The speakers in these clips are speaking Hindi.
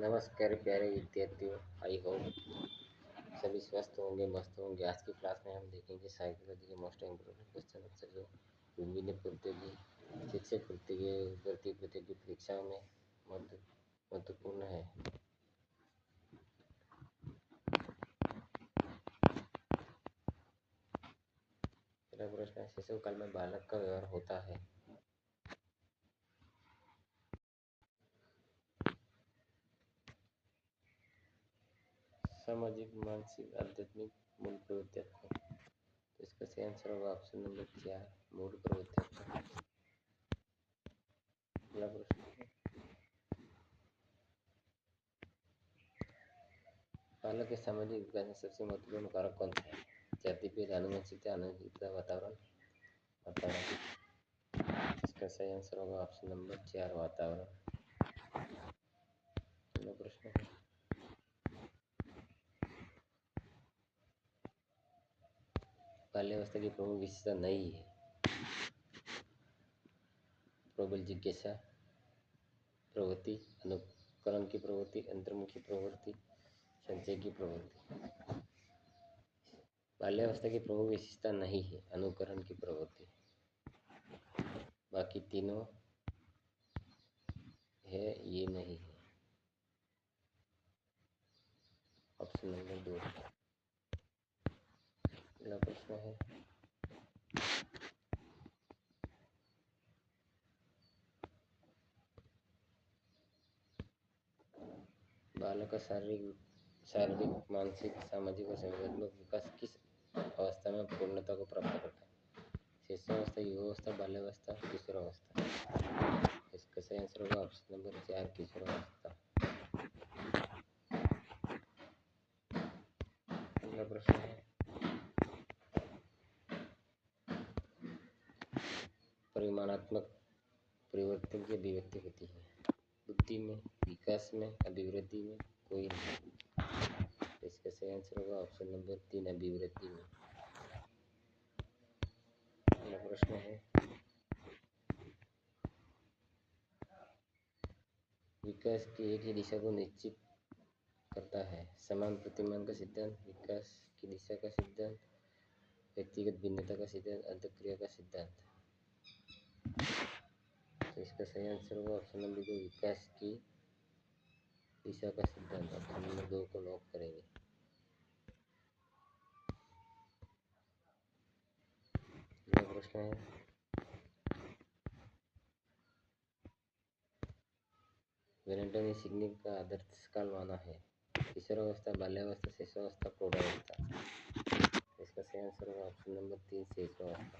नमस्कार प्यारे विद्यार्थियों। आई होप सभी स्वस्थ होंगे, मस्त होंगे। आज की क्लास में हम देखेंगे साइकोलॉजी के मोस्ट इम्पोर्टेंट क्वेश्चन आंसर जो विभिन्न प्रतियोगी शिक्षक प्रतियोगी परीक्षाओं में महत्वपूर्ण है। पहला प्रश्न है, शिशु काल में बालक का व्यवहार होता है। सामाजिक, मानसिक, आध्यात्मिक मूल प्रवृत्तियात्मक। तो इसका सही आंसर होगा ऑप्शन नंबर 4, मूल प्रवृत्तियात्मक। अगला प्रश्न है, बालक के सामाजिक विकास में सबसे महत्वपूर्ण कारक कौन सा है? जातिभेद, आनुवंशिकता, वातावरण। इसका सही आंसर होगा ऑप्शन नंबर 4, वातावरण। अगला प्रश्न है, बाल्यावस्था की प्रमुख विशेषता नहीं है। प्रबल जिज्ञासा प्रवृत्ति, अनुकरण की प्रवृत्ति, अंतर्मुखी प्रवृत्ति, संचय की प्रवृत्ति। बाल्यावस्था की प्रमुख विशेषता नहीं है अनुकरण की प्रवृत्ति, बाकी तीनों है, ये नहीं है। Option number 2। अगला प्रश्न है, बालक का शारीरिक, मानसिक, सामाजिक और संवेदनात्मक विकास किस अवस्था में पूर्णता को प्राप्त करता है? शिशुअवस्था, युवावस्था, बाल्यावस्था, किशोरावस्था। इसका सही आंसर होगा ऑप्शन नंबर 4, किशोरावस्था। अगला प्रश्न है, परिमाणात्मक परिवर्तन की अभिव्यक्ति होती है। बुद्धि में, विकास में, अभिवृद्धि में, कोई नहीं। इसका सही आंसर होगा ऑप्शन नंबर 3, अभिवृद्धि में। अगला प्रश्न है, विकास की एक ही दिशा को निश्चित करता है। समान प्रतिमान का सिद्धांत, विकास की दिशा का सिद्धांत, व्यक्तिगत भिन्नता का सिद्धांत, अंतःक्रिया का सिद्धांत। तो इसका सही आंसर होगा ऑप्शन नंबर 2, विकास की दिशा का सिद्धांत। ऑप्शन नंबर 2 को लॉक करेंगे। अगला प्रश्न है, वेलेंटाइन ने सीखने का आदर्श काल माना है। किशोरावस्था, बाल्यावस्था, शिशुअवस्था, प्रौढ़ावस्था। इसका सही आंसर होगा ऑप्शन नंबर 3, शिशुअवस्था।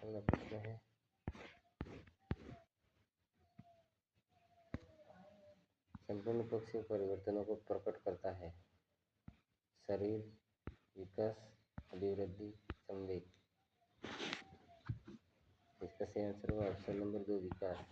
अगला प्रश्न है, संपूर्ण पक्ष परिवर्तनों को प्रकट करता है। शरीर, विकास, अभिवृद्धि, संवेग। इसका सही आंसर होगा ऑप्शन नंबर 2, विकास।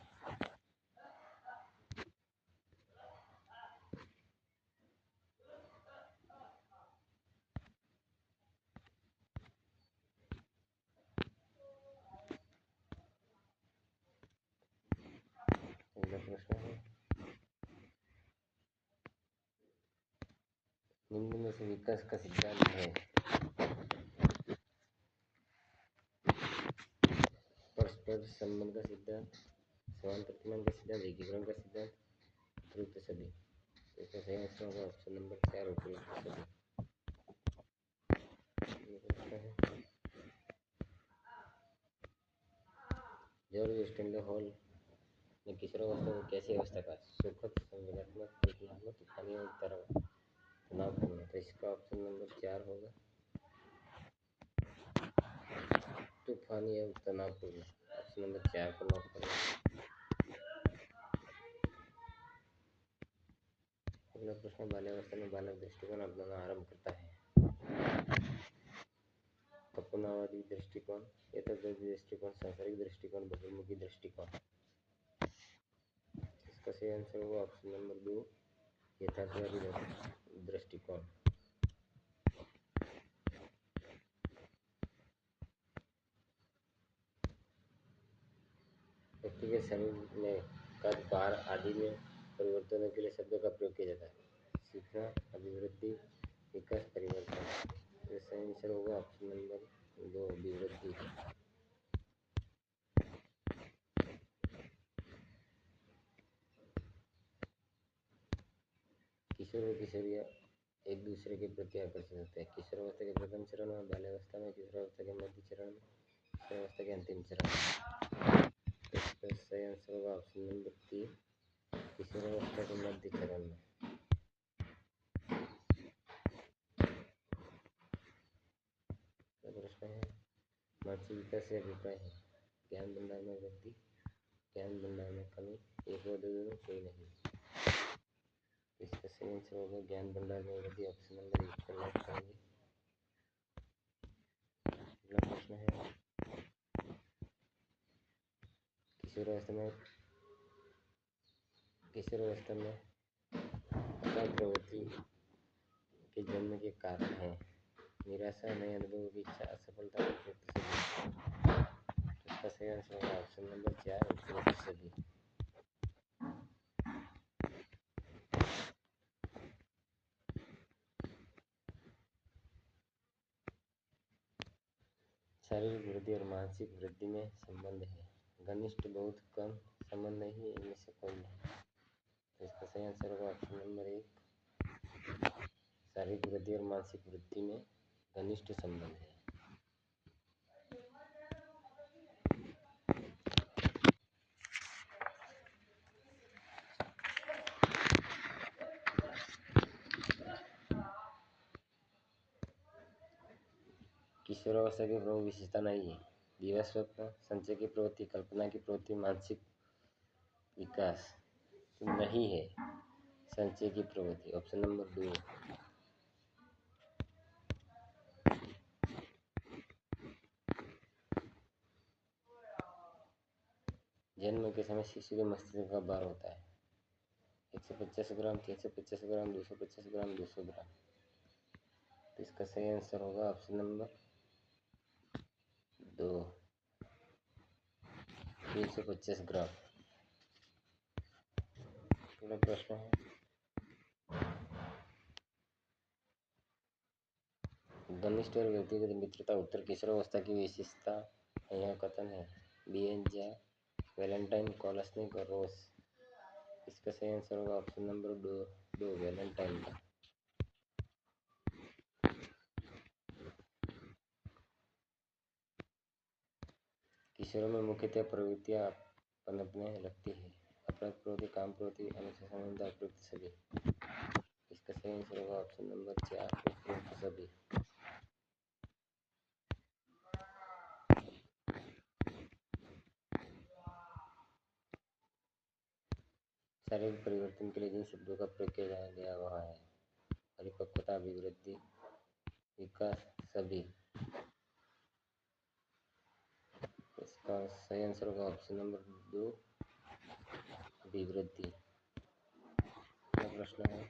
अगला प्रश्न है, निम्न में से विकास का सिद्धांत है। परस्पर संबंध का सिद्धांत, समान प्रतिमान का सिद्धांत, एकीकरण का सिद्धांत, उपयुक्त सभी। इसका सही आंसर होगा ऑप्शन नंबर 4, उपयुक्त सभी। जॉर्ज स्टैनले हॉल ने किशोरावस्था को कैसी अवस्था कहा? सुखद, संवेदनात्मक, कल्पनात्मक, तूफानी और तनावपूर्ण। तो इसका ऑप्शन नंबर 4 होगा, तूफानी और तनावपूर्ण। ऑप्शन नंबर 4 को लॉक करें। अगला प्रश्न, बाल्यावस्था में बालक दृष्टिकोण अपनाना आरंभ करता है। कल्पनावादी दृष्टिकोण, यथार्थवादी दृष्टिकोण, सांसारिक दृष्टिकोण, बहुमुखी दृष्टिकोण। इसका सही आंसर होगा ऑप्शन नंबर 2, यथार्थवादी दृष्टिकोण। व्यक्ति के शरीर में कद, भार आदि में परिवर्तनों के लिए शब्दों का प्रयोग किया जाता है। सीखना, अभिवृद्धि, विकास, परिवर्तन। तो सही आंसर होगा ऑप्शन नंबर 2, अभिवृद्धि। किशोर और किशोरियाँ एक दूसरे के प्रति आकर्षित होते हैं। किशोरावस्था के प्रथम चरण में, बाल्यावस्था में, किशोरावस्था के मध्य चरण में, किशोरावस्था के अंतिम चरण में। इसका सही आंसर होगा ऑप्शन नंबर 3, किशोरावस्था के मध्य चरण में। प्रश्न है, मानसिक विकास से अभिप्राय है। ज्ञान भंडार में वृद्धि, ज्ञान भंडार में कमी, एक व दोनों कोई नहीं। इसका सही आंसर होगा ज्ञान भंडार में वृद्धि, ऑप्शन नंबर 1 को लॉक करेंगे। अगला प्रश्न है, किशोरावस्था में अपराध प्रवृत्ति के जन्म के कारण है। निराशा, नए अनुभवों की इच्छा, असफलता, उपयुक्त सभी। इसका सही आंसर होगा ऑप्शन नंबर 4, उपयुक्त सभी। शारीरिक वृद्धि और मानसिक वृद्धि में संबंध है। घनिष्ठ, बहुत, कम, संबंध नहीं, इनमें से कोई नहीं। तो इसका सही आंसर होगा ऑप्शन नंबर 1, शारीरिक वृद्धि और मानसिक वृद्धि में घनिष्ठ संबंध है। किशोरावस्था की प्रमुख विशेषता नहीं है। दिवा स्वप्न, संचय की प्रवृत्ति, कल्पना की प्रवृत्ति, मानसिक विकास नहीं है। संचय की प्रवृत्ति, ऑप्शन नंबर 2। जन्म के समय शिशु के मस्तिष्क का भार होता है 150 ग्राम, 350 ग्राम, 250 ग्राम, 200 ग्राम। तो इसका सही आंसर होगा ऑप्शन नंबर 2, 350 ग्राम। अगला प्रश्न है, घनिष्ठ और व्यक्तिगत मित्रता उत्तर किशोरावस्था की विशेषता है। यह कथन है। बीएनजा, वैलेंटाइन, कोलसनिक और रोस। इसका सही आंसर होगा ऑप्शन नंबर 2, वैलेंटाइन का। किशोरों में मुख्यतः प्रवृत्तियां पनपने लगती है। अपराध प्रवृत्ति, काम प्रवृत्ति, अनुशासन, उपयुक्त सभी। इसका सही आंसर होगा ऑप्शन नंबर 4, उपयुक्त सभी। शारीरिक परिवर्तन के लिए जिन शब्दों का प्रयोग किया गया वह है परिपक्वता, अभिवृद्धि, विकास, सभी। इसका सही आंसर होगा ऑप्शन नंबर 2, अभिवृद्धि। अगला प्रश्न है,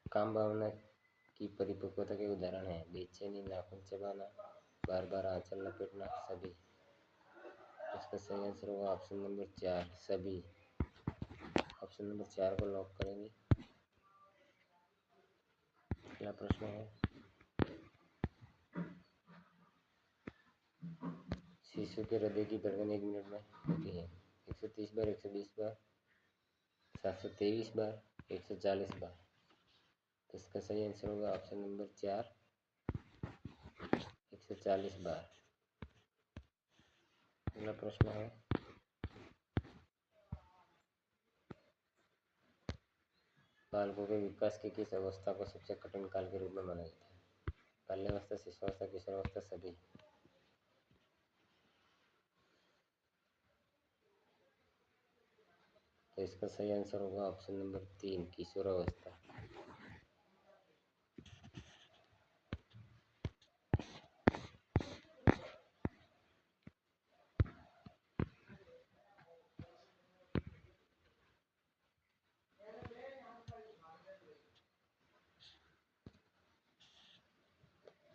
काम भावना की परिपक्वता के उदाहरण है। बेचैनी, नाखून चबाना, बार बार आंचल लपेटना, सभी। इसका सही आंसर होगा ऑप्शन नंबर 4, सभी। ऑप्शन नंबर 4 को लॉक करेंगे। अगला प्रश्न है, शिशु के हृदय की धड़कन 1 मिनट में होती है 130 बार, 120 बार, 723 बार, 140 बार। तो इसका सही आंसर होगा ऑप्शन नंबर 4, 140 बार। अगला प्रश्न है, बालकों के विकास की किस अवस्था को सबसे कठिन काल के रूप में माना जाता है? बाल्यावस्था, शिशुअवस्था, किशोरावस्था, सभी। तो इसका सही आंसर होगा ऑप्शन नंबर 3, किशोरावस्था।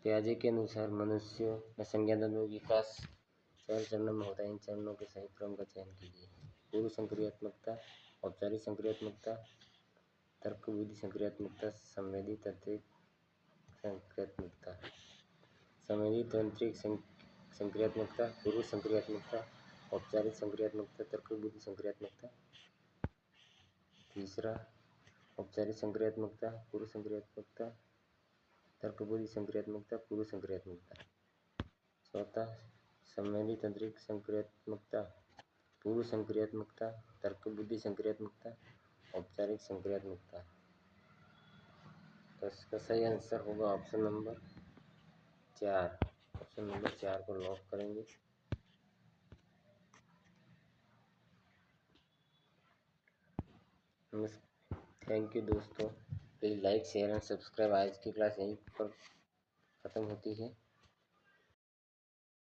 पियाजे के अनुसार मनुष्यों में संज्ञानात्मक विकास 4 चरणों में होता है। इन चरणों के सही क्रम का चयन कीजिए। पूर्व संक्रियात्मकता, औपचारिक संक्रियात्मकता, तर्क बुद्धि संक्रियात्मकता, संवेदी तंत्रिक संक्रियात्मकता। संवेदी तंत्रिक संक्रियात्मकता, पूर्व संक्रियात्मकता, औपचारिक संक्रियात्मकता, तर्क बुद्धि संक्रियात्मकता। तीसरा, औपचारिक संक्रियात्मकता, पूर्व संक्रियात्मकता, तर्क बुद्धि संक्रियात्मकता, पूर्व संक्रियात्मकता। चौथा, संवेदी तंत्रिक संक्रियात्मकता, पूर्व संक्रियात्मकता, तर्क बुद्धि संक्रियात्मकता, औपचारिक संक्रियात्मकता। तो इसका सही आंसर होगा ऑप्शन नंबर 4। ऑप्शन नंबर 4 को लॉक करेंगे। थैंक यू दोस्तों। Please like share and subscribe. आज की क्लास यहीं पर ख़त्म होती है।